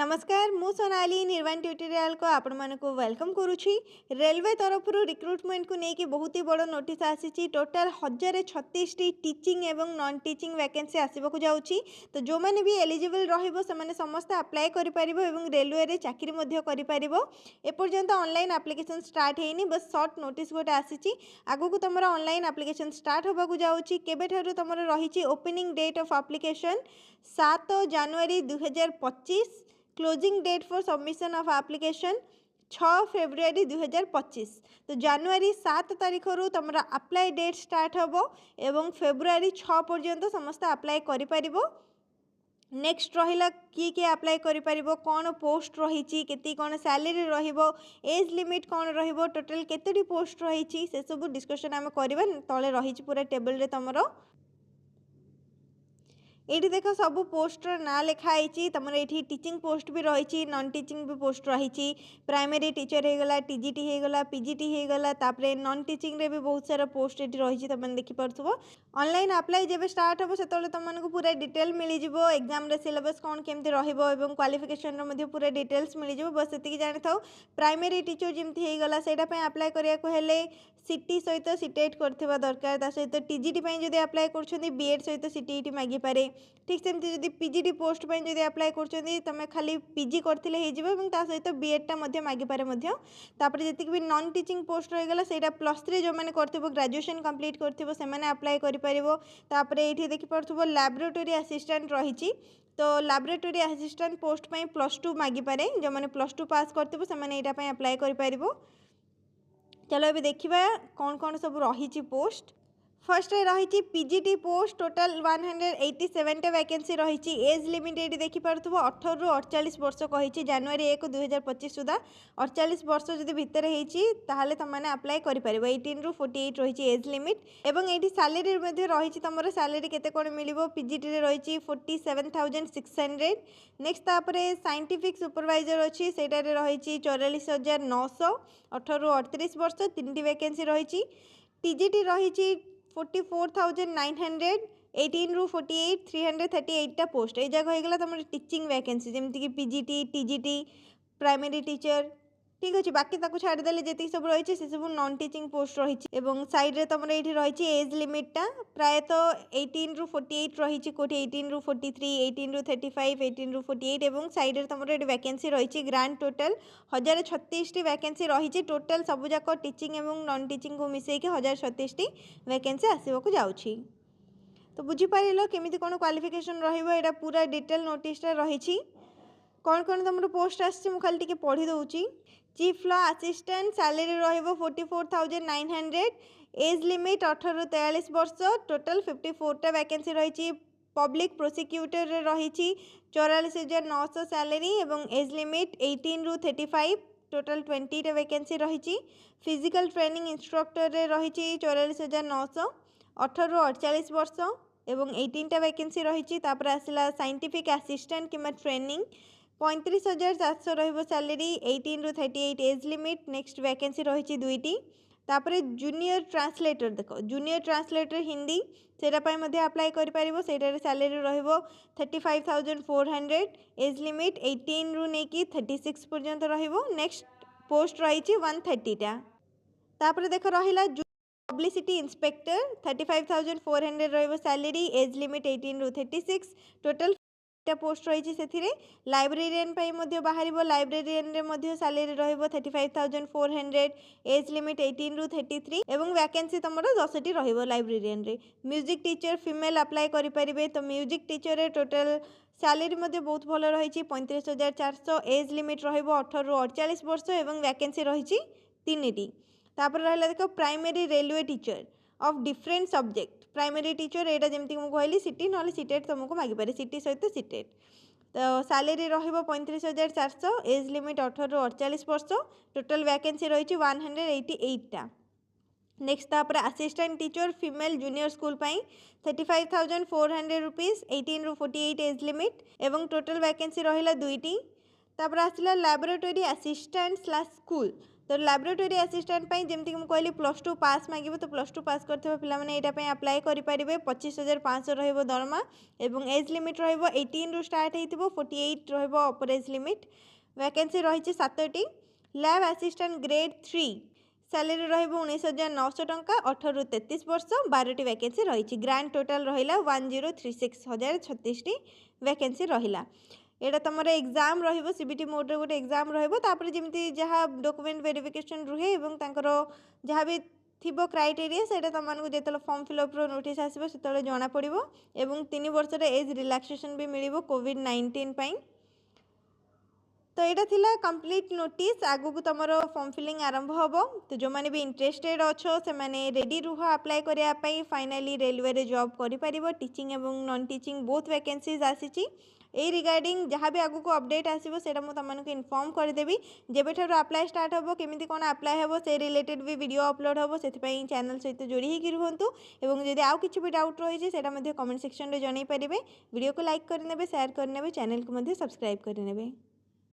नमस्कार मु सोनाली निर्वाण ट्यूटोरियल को आपण मानक वेलकम करुछि। रेलवे तरफ रिक्रुटमेंट को लेकिन बहुत ही बड़ नोटिस आसी। टोटाल 1036 टीचिंग एवं नॉन टीचिंग वैकेंसी आसवाक जाउछि। तो जो मैंने भी एलिजिबल रहिबो से समस्त अप्लाई करि परिबो एवं रेलवे रे चाकरी मध्य करि परिबो। एपर्यंत ऑनलाइन एप्लिकेशन स्टार्ट हेनी, बस शॉर्ट नोटिस गोटे आसी। आगु को तुम ऑनलाइन एप्लिकेशन स्टार्ट होबाकू जाउछि। केबेठारु तुमर रहिछि opening date of application 7 January 2025। Closing date for submission of application 6 February 2025। तो जनवरी 7 तारीख रु तुम अप्लाई डेट स्टार्ट होबो एवं फेब्रुआरी 6 पर्यंत समस्त अप्लाई करि परिबो। नेक्स्ट रहिला किए अप्लाई करि परिबो, कौन पोस्ट रही, केती कौन सैलरी रहिबो, एज लिमिट कौन रहिबो, टोटल केतोटी पोस्ट रही से सब डिस्कशन आम करबा। तले रही पूरा टेबल रे तुमरो ये देख सब पोस्टर ना लिखाई। तुम ये टीचिंग पोस्ट भी रही, नॉन टीचिंग भी पोस्ट रही। प्राइमरी टीचर होगला, टीजीटी होगला, पीजीटी होगला, तापरे नॉन टीचिंग रे भी बहुत सारा पोस्ट ये रही। तुम देखिपो ऑनलाइन अप्लाई जब स्टार्ट हो से तुमको पूरा डिटेल मिल जाव। एग्जाम रे सिलेबस कौन केमती रही, क्वालिफिकेशन पूरा डिटेल्स मिल जाव। बस ये जानी था प्राइमरी टीचर जमी होगला से अप्लाई करने सीटी सहित सीटेट करथिबा दरकार। ता सहित टीजीटी जदि अप्लाई कर बीएड सहित सीटीटी मागी पारे। ठीक सेमती जदि पीजीटी पोस्ट जदि अप्लाई कर तुम खाली पीजी करथिले हे जिवो एवं ता सहित बीएडटा मध्य मागी पारे मध्य। तापर जति भी नॉन टीचिंग पोस्ट रहीगला सेटा +3 जो माने करथिबो, ग्रेजुएशन कंप्लीट करथिबो से माने अप्लाई करि परिबो। तापर एठी देखि परथिबो लैबोरेटरी असिस्टेंट रहिछि। तो लैबोरेटरी असिस्टेंट पोस्ट पई +2 मागी पारे। जो माने +2 पास करथिबो से माने एटा पई अप्लाई करि परिबो। चलो अभी देखिबा कौन कौन सब रही पोस्ट। फर्स्ट रही पीजीटी पोस्ट टोटल 187 वैकेंसी रही। एज लिमिट ये देखिपुर 18 रु 48 वर्ष कही। जनवरी 1 2025 सुधा 48 वर्ष जब भितर होते तुमने अप्लाई कर 18 रु 48 रही एज लिमिट। एवं ये सैलरी रही तुम सैलरी केते कौन मिल पीजीटी रही 47,600। नेक्स्ट तापर साइंटिफिक सुपरवाइजर अच्छी से रही 44,900। 18 रु 38 वर्ष 3टी वैकेंसी रही। टीजीटी रही 44,900। 18 रु 48 338टा पोस्ट ये जगह होगला तुम टीचिंग वैकेंसी जमीक पीजीटी टीजीटी प्राइमरी टीचर। ठीक अच्छे बाकी छाड़देले जी सब रही से सब नॉन टीचिंग पोस्ट रही। साइड तुम ये रही एज लिमिटा प्रायतः 18 रु 48 रही, कौटी 18 रु 43, 18 रु 35, 18 रु 48 एवं साइड तुम ये वैकेंसी रही। ग्रांड टोटल 1036 वैकेंसी रही। टोटल सबूक टीचिंग एवं नॉन टीचिंग को मिसेक 1036 वैकेंसी आसवाक जाऊँगी। तो बुझीपार केमी कौन क्वालिफिकेशन रहा पूरा डिटेल नोटिस रही। कौन कौन तुम पोस्ट आसी खाली टी पढ़ी दूची। चीफ लॉ असिस्टेंट सैलरी रहिबो 44,900। एज लिमिट 18 रु 43 वर्ष। टोटल 54टा वैकेंसी रही। पब्लिक प्रोसिक्यूटर रही 44,900 सैलरी एवं एज लिमिट 18 रु 35। टोटल 20टा वैकेंसी रही। फिजिकल ट्रेनिंग इंस्ट्रक्टर रही 44,900। 18 रु 48 वर्ष एवं 18टा वैकेंसी रही। तापर आसला साइंटिफिक असिस्टेंट किंवा ट्रेनिंग 35,400 रहिबो सैलरी 18 रु 38 एज लिमिट। नेक्स्ट वैकेंसी रही 2टी। तापर जूनियर ट्रांसलेटर देख जूनियर ट्रांसलेटर हिंदी सेटा अप्लाई कर पारिबो। सेटार सैलरी रहिबो 35,400। एज लिमिट 18 रु नेकी 36 पर्यंत रहिबो। नेक्स्ट पोस्ट रही 130टा। तापर देख रहिला पब्लिसिटी इंस्पेक्टर 35,400 रहिबो सैलरी। एज लिमिट 18 रु 36। टोटल पोस्ट रही से लाइब्रेरियन बाहर। लाइब्रेरियन सैलरी रहिबो 35,400। एज लिमिट 18 रु 33 एवं वैकेंसी तुम 10टी रहिबो लाइब्रेरियन रे। म्यूजिक टीचर फीमेल अप्लाई करि परिबे। तो म्यूजिक टीचर रे टोटल सैलरी बहुत भल रही 35,400। एज लिमिट रहिबो 18 रु 48 वर्ष एवं वैकेंसी रही 3टी। तापर रहा देख primary railway teacher of different subject. Primary teacher यहाँ जमी मुझे कहली सिटी ना सीटेट तुमको मागिपारे सिटी सहित सीटेट। तो सैलरी रहिबो 35,400। एज लिमिट 18 रु 48 वर्ष। टोटल वैकेंसी रही 188टा। नेक्स्ट तापर assistant teacher female junior school 35,400 rupees 18 रु 48 एज लिमिट एवं टोटल वैकेंसी रहिला 2टी। तापर आसला लैबोरेटरी असिस्टेंट स्लैश स्कूल तो लैबोरेटरी असिस्टेंट जमीक मुझे कहली +2 पास मांगे तो +2 पास करथिबा पिला माने एटा अप्लाई करेंगे 25,500 रहिबो दरमा एवं एज लिमिट रहिबो 18 रु स्टार्ट होइतिबो 48 रहिबो अपर एज लिमिट। वैकेंसी रही 7टी। लैब असिस्टेंट ग्रेड 3 सैलरी रहिबो 19,900 टंका 18 रु 33 वर्ष 12टी वैकेंसी रही। ग्रांड टोटल रहिला 1036,036 वैकेंसी रहिला। एटा तुम एग्जाम रहिबो सीबीटी मोड रे गोटे एग्जाम रहिबो तापर जेमती जहाँ डॉक्यूमेंट वेरिफिकेशन रुहे एवं तांकर जहाँ भी थिबो क्राइटेरिया सेटा तुमको जो फॉर्म फिलअप रो नोटिस आसीबो सेतले जणा पड़िबो एवं 3 वर्ष रे एज रिलैक्सेशन भी मिलिबो कोविड-19 पई। तो यहाँ थिला कंप्लीट नोटिस आगु को तुम फॉर्म फिलिंग आरंभ हम। तो जो मैंने भी इंटरेस्टेड अच्छो से मैंने रेडी रुह अप्लाई करने फाइनाली रेलवे रे जॉब कर टीचिंग एवं नॉन टीचिंग बोथ वैकेंसीज आसी। ए रिगार्डिंग जहाँ भी आगु को अपडेट आसो सेटा मुझे तुमको इनफॉर्म करदेवी जेबे ठारू अप्लाई स्टार्ट हम केमी कौन अप्लाई हम से रिलेटेड भी वीडियो अपलोड हम से चैनल सहित जोड़ी होकर रुहतु एवं जदि आउ किसी भी डाउट रही है कमेंट सेक्शन में जनई पारे। वीडियो को लाइक करने शेयर करने चैनल को सब्सक्राइब करने।